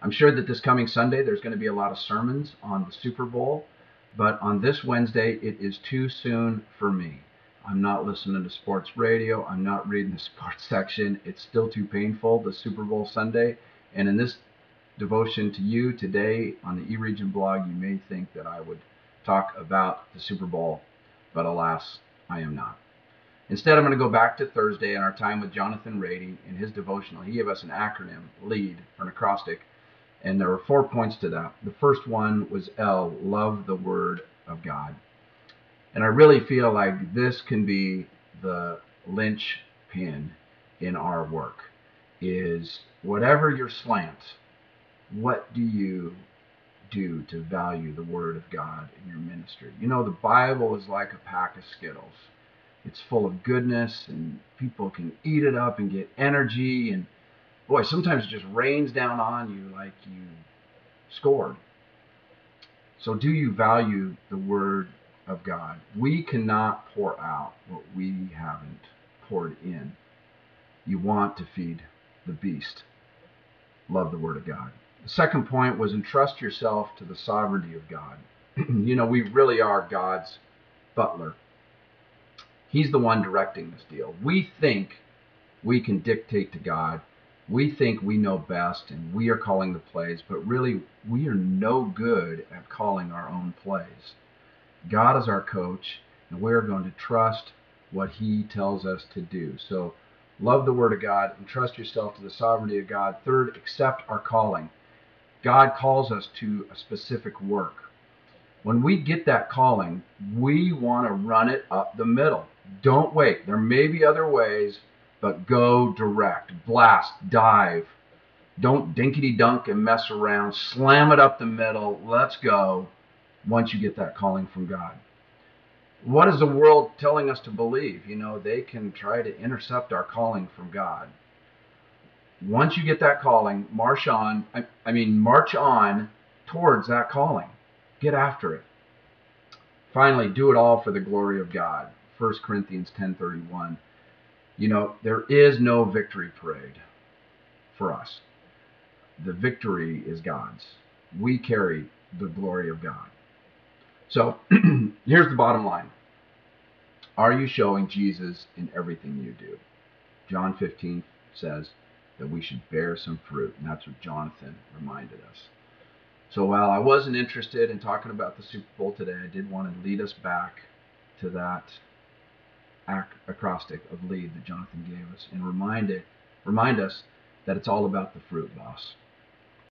I'm sure that this coming Sunday there's going to be a lot of sermons on the Super Bowl, but on this Wednesday it is too soon for me. I'm not listening to sports radio. I'm not reading the sports section. It's still too painful, the Super Bowl Sunday. And in this devotion to you today on the eRegion blog, you may think that I would talk about the Super Bowl, but alas, I am not. Instead, I'm going to go back to Thursday and our time with Jonathan Rainey in his devotional. He gave us an acronym, LEAD, or an acrostic, and there were 4 points to that. The first one was L, love the Word of God. And I really feel like this can be the linchpin in our work, is whatever your slant, what do you do to value the Word of God in your ministry? You know, the Bible is like a pack of Skittles. It's full of goodness, and people can eat it up and get energy, and boy, sometimes it just rains down on you like you scored. So do you value the Word of God? We cannot pour out what we haven't poured in. You want to feed the beast. Love the Word of God. The second point was entrust yourself to the sovereignty of God. You know, we really are God's butler. He's the one directing this deal. We think we can dictate to God. We think we know best and we are calling the plays, but really we are no good at calling our own plays. God is our coach, and we're going to trust what He tells us to do. So love the Word of God, entrust yourself to the sovereignty of God. Third, accept our calling. God calls us to a specific work. When we get that calling, we want to run it up the middle. Don't wait. There may be other ways, but go direct. Blast, dive. Don't dinkety dunk and mess around. Slam it up the middle. Let's go once you get that calling from God. What is the world telling us to believe? You know, they can try to intercept our calling from God. Once you get that calling, march on towards that calling. Get after it. Finally, do it all for the glory of God. 1 Corinthians 10:31. You know, there is no victory parade for us. The victory is God's. We carry the glory of God. So here's the bottom line. Are you showing Jesus in everything you do? John 15 says that we should bear some fruit, and that's what Jonathan reminded us. So while I wasn't interested in talking about the Super Bowl today, I did want to lead us back to that acrostic of LEAD that Jonathan gave us and remind us that it's all about the fruit, boss.